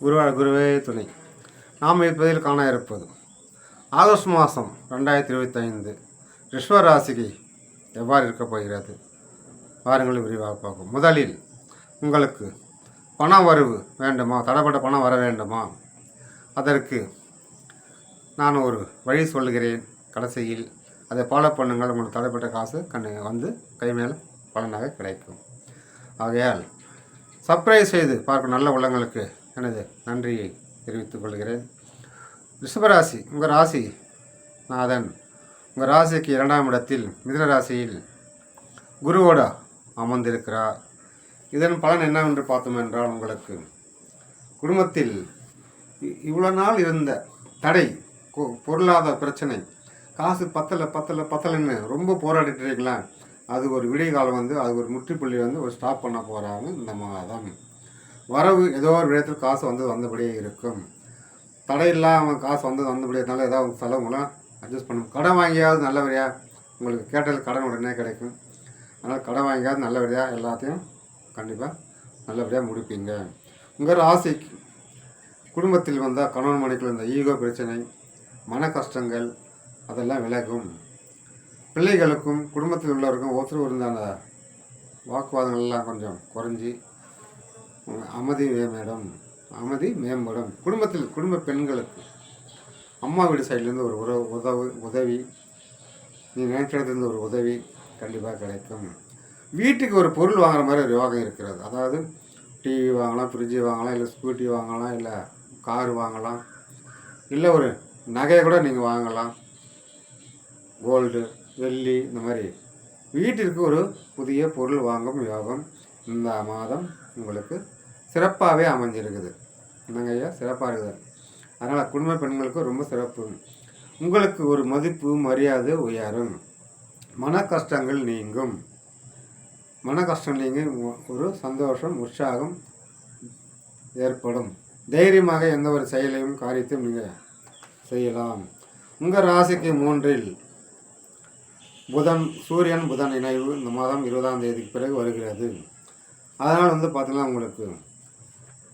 குருவே துணை. நாம் இப்பதில் காண இருப்பது ஆகஸ்ட் மாதம் 2025 ரிஷபராசிக்கு எவ்வாறு இருக்கப் போகிறது வாருங்கள் விரிவாக பார்க்கும். முதலில் உங்களுக்கு பண வரவு வேண்டுமா, தடைப்பட்ட பணம் வர வேண்டுமா? அதற்கு நான் ஒரு வழி சொல்லுகிறேன். கடைசியில் அதை ஃபாலோ பண்ணுங்கள். உங்களுக்கு தடைப்பட்ட காசு வந்து கை மேல் பலனாக கிடைக்கும். ஆகையால் சர்ப்ரைஸ் செய்து பார்க்கும் நல்ல உள்ளங்களுக்கு எனது நன்றியை தெரிவித்துக் கொள்கிறேன். ரிஷபராசி உங்கள் ராசி நாதன் உங்கள் ராசிக்கு 2ஆம் இடத்தில் மிதுன ராசியில் குருவோடு அமர்ந்திருக்கிறார். இதன் பலன் என்னவென்று பார்த்தோம் என்றால், உங்களுக்கு குடும்பத்தில் இவ்வளோ நாள் இருந்த தடை, பொருளாதார பிரச்சனை, காசு பத்தலைன்னு ரொம்ப போராடிட்டு இருக்கலாம். அது ஒரு விடிய காலம் வந்து அது ஒரு முற்றுப்புள்ளி வந்து ஒரு ஸ்டாப் பண்ண போகிறாங்க. இந்த மாதம் வரவு ஏதோ ஒரு விதத்தில் காசு வந்தபடியே இருக்கும். தடை இல்லாமல் காசு வந்தபடியே இருந்தாலும் ஏதாவது செலவுங்களாம் அட்ஜஸ்ட் பண்ணணும். கடன் வாங்கியாவது நல்லபடியாக உங்களுக்கு கேட்டது கடன் உடனே கிடைக்கும். அதனால் கடன் வாங்கியாவது நல்லபடியாக எல்லாத்தையும் கண்டிப்பாக நல்லபடியாக முடிப்பீங்க. உங்கள் ராசிக்கு குடும்பத்தில் வந்தால் கணவன் மனைக்குள்ள இந்த ஈகோ பிரச்சனை, மன கஷ்டங்கள் அதெல்லாம் விலகும். பிள்ளைகளுக்கும் குடும்பத்தில் உள்ளவருக்கும் ஒருத்தர் இருந்த அந்த வாக்குவாதங்கள்லாம் கொஞ்சம் குறைஞ்சி அமைதி மேம்படும். குடும்ப பெண்களுக்கு அம்மா வீடு சைட்லேருந்து ஒரு உதவி, நீ நினைக்கிறதுலேருந்து ஒரு உதவி கண்டிப்பாக கிடைக்கும். வீட்டுக்கு ஒரு பொருள் வாங்குற மாதிரி ஒரு யோகம் இருக்கிறது. அதாவது டிவி வாங்கலாம், ஃப்ரிட்ஜு வாங்கலாம், இல்லை ஸ்கூட்டி வாங்கலாம், இல்லை காரு வாங்கலாம், இல்லை ஒரு நகையை கூட நீங்கள் வாங்கலாம். கோல்டு, வெள்ளி, இந்த மாதிரி வீட்டிற்கு ஒரு புதிய பொருள் வாங்கும் யோகம் இந்த மாதம் உங்களுக்கு சிறப்பாகவே அமைஞ்சிருக்குது. என்னங்க ஐயா, சிறப்பாக இருக்குது. அதனால் குடும்ப பெண்களுக்கு ரொம்ப சிறப்பு. உங்களுக்கு ஒரு மதிப்பு மரியாதை உயரும். மன கஷ்டங்கள் நீங்கும். ஒரு சந்தோஷம், உற்சாகம் ஏற்படும். தைரியமாக எந்த ஒரு செயலையும் காரியத்தையும் நீங்கள் செய்யலாம். உங்கள் ராசிக்கு 3இல் சூரியன் புதன் இணைவு இந்த மாதம் 20ஆம் தேதிக்கு பிறகு வருகிறது. அதனால் பார்த்திங்கன்னா உங்களுக்கு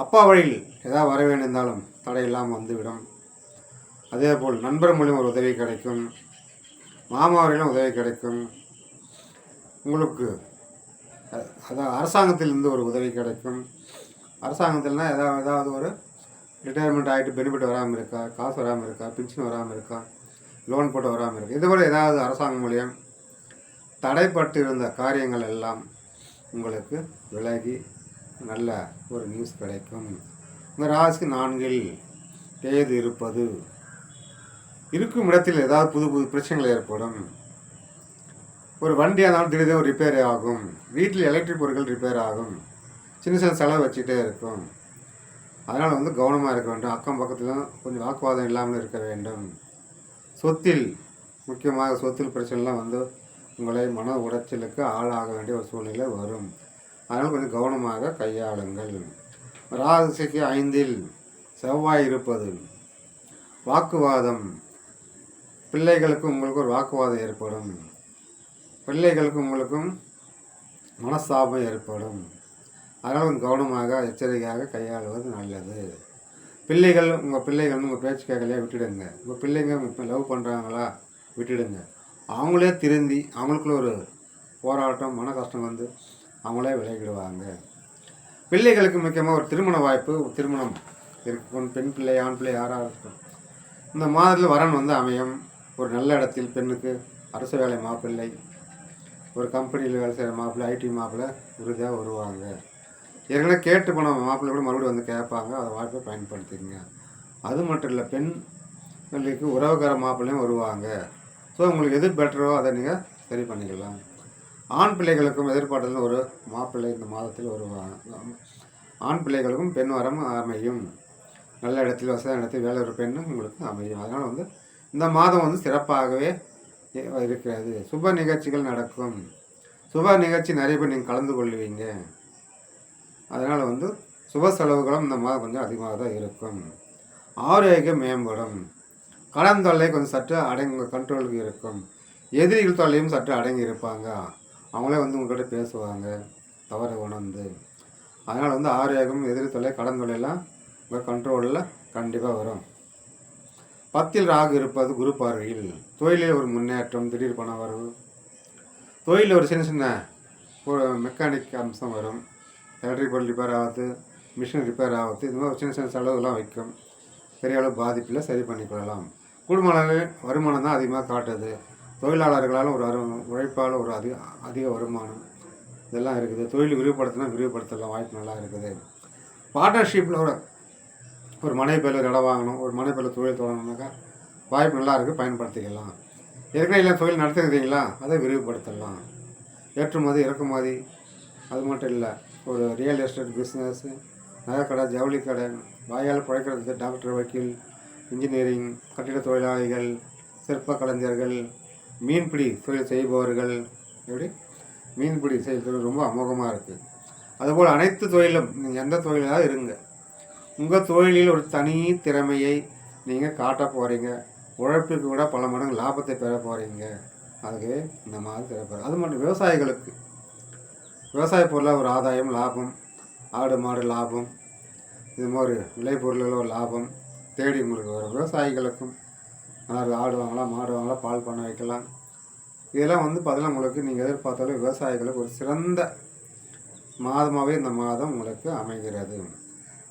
அப்பா வழியில் ஏதாவது வர வேண்டியிருந்தாலும் தடையில்லாமல் வந்துவிடும். அதே போல் நண்பர் மூலியம் ஒரு உதவி கிடைக்கும். மாமா வரையிலும் உதவி கிடைக்கும். உங்களுக்கு அதாவது அரசாங்கத்திலிருந்து ஒரு உதவி கிடைக்கும். அரசாங்கத்தில்னா ஏதாவது ஒரு ரிட்டையர்மெண்ட் ஆகிட்டு பெனிஃபிட் வராமல் இருக்கா, காசு வராமல் இருக்கா, பென்ஷன் வராமல் இருக்கா, லோன் போட்டு வராமல் இருக்கா, இது கூட ஏதாவது அரசாங்கம் மூலியம் தடைப்பட்டு இருந்த காரியங்கள் எல்லாம் உங்களுக்கு விலகி நல்ல ஒரு நியூஸ் கிடைக்கும். உங்கள் ராசிக்கு 4இல் கேது இருப்பது இருக்கும் இடத்தில் ஏதாவது புது பிரச்சனைகள் ஏற்படும். ஒரு வண்டியாக இருந்தாலும் திடீர்னு ரிப்பேர் ஆகும். வீட்டில் எலக்ட்ரிக் பொருட்கள் ரிப்பேர் ஆகும். சின்ன செலவு வச்சுட்டே இருக்கும். அதனால் கவனமாக இருக்க வேண்டும். அக்கம் பக்கத்தில் கொஞ்சம் வாக்குவாதம் இல்லாமல் இருக்க வேண்டும். முக்கியமாக சொத்தில் பிரச்சனைலாம் உங்களை மன உடைச்சலுக்கு ஆளாக வேண்டிய ஒரு சூழ்நிலை வரும். அதனால் கொஞ்சம் கவனமாக கையாளுங்கள். ராசிக்கு 5இல் செவ்வாய் இருப்பது வாக்குவாதம். பிள்ளைகளுக்கும் உங்களுக்கு ஒரு வாக்குவாதம் ஏற்படும். பிள்ளைகளுக்கும் உங்களுக்கும் மனஸ்தாபம் ஏற்படும். அதனால் கொஞ்சம் கவனமாக எச்சரிக்கையாக கையாளுவது நல்லது. உங்கள் பிள்ளைகள் உங்கள் பேச்சு கேட்கலையா விட்டுடுங்க. உங்கள் பிள்ளைங்க லவ் பண்ணுறாங்களா விட்டுடுங்க. அவங்களே திருந்தி அவங்களுக்குள்ள ஒரு போராட்டம், மன கஷ்டம் அவங்களே விலகிடுவாங்க. பிள்ளைகளுக்கு முக்கியமாக ஒரு திருமண வாய்ப்பு, திருமணம் இருக்கும். பெண் பிள்ளை, ஆண் பிள்ளை யாராக இருக்கும். இந்த மாதத்தில் வரன் அமையும். ஒரு நல்ல இடத்தில் பெண்ணுக்கு அரசு வேலை மாப்பிள்ளை, ஒரு கம்பெனியில் வேலை செய்கிற மாப்பிள்ளை, ஐடி மாப்பிள்ளை உறுதியாக வருவாங்க. ஏற்கனவே கேட்டு போன மாப்பிள்ளை கூட மறுபடியும் கேட்பாங்க. அதை வாய்ப்பை பயன்படுத்திங்க. அது மட்டும் இல்லை, பெண்களுக்கு உறவுக்கார மாப்பிள்ளையும் வருவாங்க. ஸோ உங்களுக்கு எது பெட்டரோ அதை நீங்கள் சரி பண்ணிக்கலாம். ஆண் பிள்ளைகளுக்கும் எதிர்பார்த்ததில் ஒரு மாப்பிள்ளை இந்த மாதத்தில் வருவாங்க. ஆண் பிள்ளைகளுக்கும் பெண் வரம் அமையும். நல்ல இடத்தில் வசதி இடத்தில் வேலை ஒரு பெண்ணு உங்களுக்கு அமையும். அதனால் இந்த மாதம் சிறப்பாகவே இருக்கிறது. சுப நிகழ்ச்சிகள் நடக்கும். சுப நிகழ்ச்சி நிறைய பேர் நீங்கள் கலந்து கொள்வீங்க. அதனால் சுப செலவுகளும் இந்த மாதம் கொஞ்சம் அதிகமாக தான் இருக்கும். ஆரோக்கியம் மேம்படும். கடன் தொல்லை கொஞ்சம் சற்று அடங்கி கண்ட்ரோலுக்கு இருக்கும். எதிரிகள் தொல்லையும் சற்று அடங்கி இருப்பாங்க. அவங்களே உங்கள்கிட்ட பேசுவாங்க தவறு உணர்ந்து. அதனால் ஆரோக்கியம், எதிரி தொல்லை, கடன் தொல்லையெல்லாம் உங்கள் கண்ட்ரோலில் கண்டிப்பாக வரும். 10ல் ராகு இருப்பது குரு பார்வையில். தொழிலில் ஒரு முன்னேற்றம், திடீர் பண வரவு, தொழிலில் ஒரு சின்ன சின்ன ஒரு மெக்கானிக் அம்சம் வரும். எலக்ட்ரிக் பொருள் ரிப்பேர் ஆகுது, மிஷின் ரிப்பேர் ஆகுது, இது மாதிரி சின்ன சின்ன செலவுகள்லாம் வைக்கும். பெரிய அளவு பாதிப்பில் சரி பண்ணிக்கொள்ளலாம். குடும்ப வருமானம் தான் அதிகமாக காட்டுது. தொழிலாளர்களால் ஒரு உழைப்பால் ஒரு அதிக வருமானம் இதெல்லாம் இருக்குது. தொழில் விரிவுபடுத்தலாம், வாய்ப்பு நல்லா இருக்குது. பார்ட்னர்ஷிப்பில் ஒரு மனைவி பேரில் இடம் வாங்கணும், ஒரு மனைவி பேரில் தொழில் தொடங்கணுனாக்கா வாய்ப்பு நல்லா இருக்குது, பயன்படுத்திக்கலாம். ஏற்கனவே இல்லை தொழில் நடத்துக்கிறீங்களா, அதை விரிவுபடுத்தலாம். ஏற்றுமதி இறக்குமதி அது மட்டும் இல்லை, ஒரு ரியல் எஸ்டேட் பிஸ்னஸ்ஸு, நகைக்கடை, ஜவுளி கடை, வாயால் பிழைக்கிறது, டாக்டர், வக்கீல், இன்ஜினியரிங், கட்டிட தொழிலாளிகள், சிற்ப கலைஞர்கள், மீன்பிடி தொழில் செய்பவர்கள், எப்படி மீன்பிடி தொழில் ரொம்ப அமோகமாக இருக்குது. அதுபோல் அனைத்து தொழிலும் நீங்கள் எந்த தொழிலாக இருங்க, உங்கள் தொழிலில் ஒரு தனி திறமையை நீங்கள் காட்ட போகிறீங்க. உழைப்புக்கு கூட பல மடங்கு லாபத்தை பெற போகிறீங்க. அதுக்கு இந்த மாதிரி திறப்பார். அது மட்டும் விவசாயிகளுக்கு விவசாய பொருளாக ஒரு ஆதாயம், லாபம், ஆடு மாடு லாபம், இது மாதிரி விளைபொருளில் ஒரு லாபம் தேடி உங்களுக்கு வரும். விவசாயிகளுக்கும் நல்லா ஆடு வாங்கலாம், மாடு வாங்கலாம், பால் பண்ண வைக்கலாம். இதெல்லாம் பார்த்தீங்கன்னா உங்களுக்கு நீங்கள் எதிர்பார்த்தாலும் விவசாயிகளுக்கு ஒரு சிறந்த மாதமாகவே இந்த மாதம் உங்களுக்கு அமைகிறது.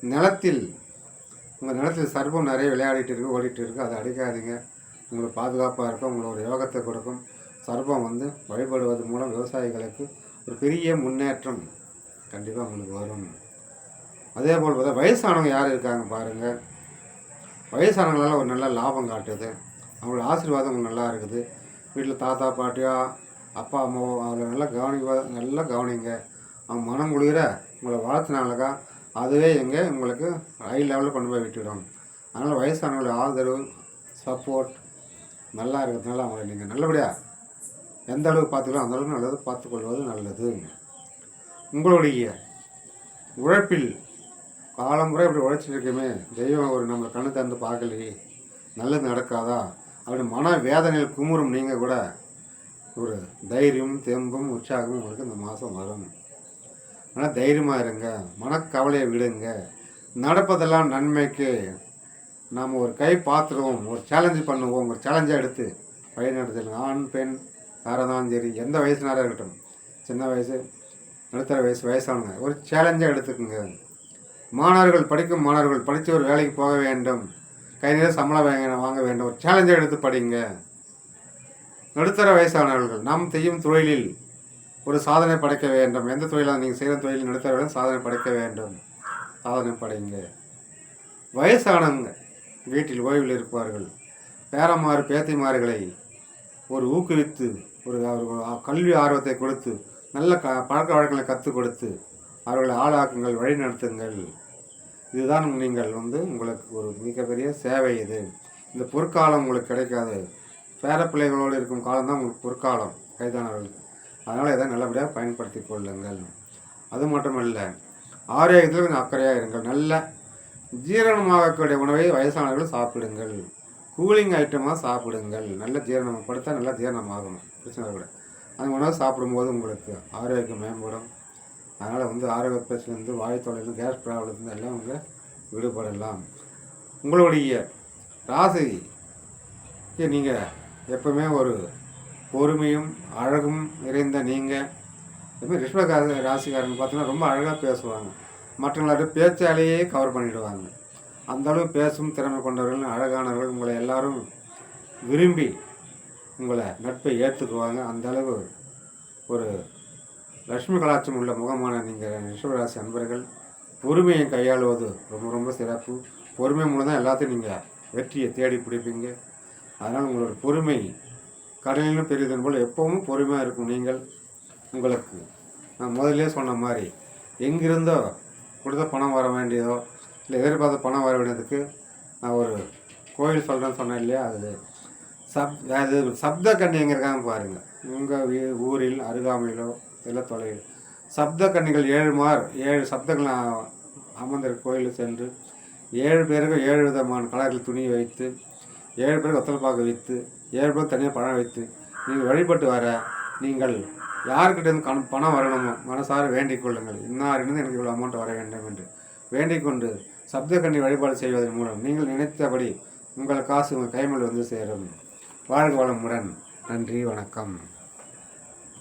நிலத்தில் உங்கள் நிலத்தில் சர்ப்பம் நிறைய விளையாடிட்டு இருக்குது, ஓடிட்டு இருக்குது, அதை அடிக்காதீங்க. உங்களுக்கு பாதுகாப்பாக இருக்கும், உங்களுக்கு ஒரு யோகத்தை கொடுக்கும். சர்ப்பம் வழிபடுவது மூலம் விவசாயிகளுக்கு ஒரு பெரிய முன்னேற்றம் கண்டிப்பாக உங்களுக்கு வரும். அதே போல் பார்த்தா வயசானவங்க யார் இருக்காங்க பாருங்கள். வயசானவங்களால ஒரு நல்ல லாபம் காட்டுது, அவங்களோட ஆசீர்வாதம் உங்களுக்கு நல்லா இருக்குது. வீட்டில் தாத்தா பாட்டியோ அப்பா அம்மாவோ அவங்கள நல்லா கவனிங்க. அவங்க மனம் குளிர உங்களை வாழ்த்தினாலக்கா அதுவே உங்களுக்கு ஹை லெவலில் கொண்டு போய் விட்டுவிடும். அதனால் வயசானவங்களோட ஆதரவு, சப்போர்ட் நல்லா இருக்கிறதுனால அவங்களை நீங்கள் நல்லபடியாக எந்த அளவுக்கு பார்த்துக்கலாம் அந்த அளவுக்கு நல்லது பார்த்துக்கொள்வது நல்லது. உங்களுடைய உழைப்பில் காலமுறை இப்படி உழைச்சிட்டு இருக்குமே, தெய்வம் ஒரு நம்மளை கண்ணு திறந்து பார்க்கலையே, நல்லது நடக்காதா அப்படி மன வேதனையில் குமுறும் நீங்கள் கூட ஒரு தைரியம், தெம்பும், உற்சாகமும் உங்களுக்கு இந்த மாதம் வரும். ஆனால் தைரியமாக இருங்க, மனக்கவலையை விடுங்க. நடப்பதெல்லாம் நன்மைக்கு. நாம் ஒரு கை பார்த்துருவோம், ஒரு சேலஞ்சு பண்ணுவோம், ஒரு சேலஞ்சாக எடுத்து வழிநடத்தல். ஆண் பெண் யாராக இருந்தாலும் சரி, எந்த வயசுனாராக இருக்கட்டும், சின்ன வயசு, நடுத்தர வயசானவங்க, ஒரு சேலஞ்சாக எடுத்துக்குங்க. மாணவர்கள், படிக்கும் மாணவர்கள் படித்து ஒரு வேலைக்கு போக வேண்டும், கை நிறைய சம்பளம் வாங்க வேண்டும், ஒரு சேலஞ்சாக எடுத்து படிங்க. நடுத்தர வயசானவர்கள் நாம் செய்யும் தொழிலில் ஒரு சாதனை படைக்க வேண்டும். எந்த தொழிலாக நீங்கள் செய்கிற தொழில் நடுத்தர சாதனை படைக்க வேண்டும், சாதனை படைங்க. வயசானவங்க வீட்டில் ஓய்வில் இருப்பார்கள், பேரமாறு பேத்திமார்களை ஒரு ஊக்குவித்து ஒரு கல்வி ஆர்வத்தை கொடுத்து நல்ல பழக்க வழக்கங்களை கற்றுக் கொடுத்து அவர்களை ஆளாக்குங்கள், வழி நடத்துங்கள். இதுதான் நீங்கள் உங்களுக்கு ஒரு மிகப்பெரிய சேவை. இது இந்த பொற்காலம் உங்களுக்கு கிடைக்காது. பேர பிள்ளைகளோடு இருக்கும் காலம்தான் உங்களுக்கு பொற்காலம் கைதானவர்களுக்கு. அதனால் இதை நல்லபடியாக பயன்படுத்தி கொள்ளுங்கள். அது மட்டுமல்ல, ஆரோக்கியத்தில் கொஞ்சம் அக்கறையாக இருங்கள். நல்ல ஜீரணமாகக்கூடிய உணவை வயசானவர்கள் சாப்பிடுங்கள். கூலிங் ஐட்டமாக சாப்பிடுங்கள். நல்ல ஜீரணம் படுத்தா நல்லா ஜீரணமாகணும், பிரச்சனை கூட. அந்த உணவு சாப்பிடும்போது உங்களுக்கு ஆரோக்கியம் மேம்படும். அதனால் ஆரோக்கிய பிரச்சனைலேருந்து, வாய்த்தொலைலேருந்து, கேஸ் ப்ராப்ளத்துலேருந்து எல்லாம் விடுபடலாம். உங்களுடைய ராசிக்கு நீங்கள் எப்பவுமே ஒரு பொறுமையும் அழகும் நிறைந்த நீங்கள் எப்பவுமே ரிஷப ராசிக்காரங்க பார்த்தீங்கன்னா ரொம்ப அழகாக பேசுவாங்க. மற்றவங்களோட பேச்சாலேயே கவர் பண்ணிவிடுவாங்க. அந்தளவு பேசும் திறமை கொண்டவர்கள், அழகானவர்கள். உங்களை எல்லாரும் விரும்பி உங்களை நட்பை ஏற்றுக்குவாங்க. அந்தளவு ஒரு லட்சுமி கலாச்சாரம் உள்ள முகமான நீங்கள் ரிஷபராசி அன்பர்கள் பொறுமையை கையாளுவது ரொம்ப ரொம்ப சிறப்பு. பொறுமை மூலம் தான் எல்லாத்தையும் நீங்கள் வெற்றியை தேடி பிடிப்பீங்க. அதனால் உங்களோட பொறுமை கடலிலும் பெரியதன் போல் எப்பவும் பொறுமையாக இருக்கும். நீங்கள் உங்களுக்கு நான் முதல்ல சொன்ன மாதிரி எங்கிருந்தோ கொடுத்த பணம் வர வேண்டியதோ இல்லை எதிர்பார்த்த பணம் வர வேண்டியதுக்கு நான் ஒரு கோயில் சொல்கிறேன்னு சொன்னேன் இல்லையா, அது சப்த கண்ணி எங்கே இருக்காங்க பாருங்கள். உங்கள் ஊரில் அருகாமையிலோ இல்லை தொலைவில் சப்த கன்னிகள் 7 சப்தங்கள் அமர்ந்திருக்க கோயிலில் சென்று 7 பேருக்கு 7 விதமான கலரில் துணி வைத்து 7 பேருக்கு ஒத்தல்பாக வைத்து 7 பேருக்கு தனியாக பணம் வைத்து நீங்கள் வழிபட்டு வர நீங்கள் யாருக்கிட்டேருந்து பணம் வரணுமோ மனசார வேண்டிக் கொள்ளுங்கள். இன்னாரிலிருந்து எனக்கு இவ்வளோ அமௌண்ட் வர வேண்டும் என்று வேண்டிக் கொண்டு சப்தகன்னி வழிபாடு செய்வதன் மூலம் நீங்கள் நினைத்தபடி உங்கள் காசு உங்கள் கைமல் வந்து சேரும். வாழ்க வளமுடன். நன்றி, வணக்கம்.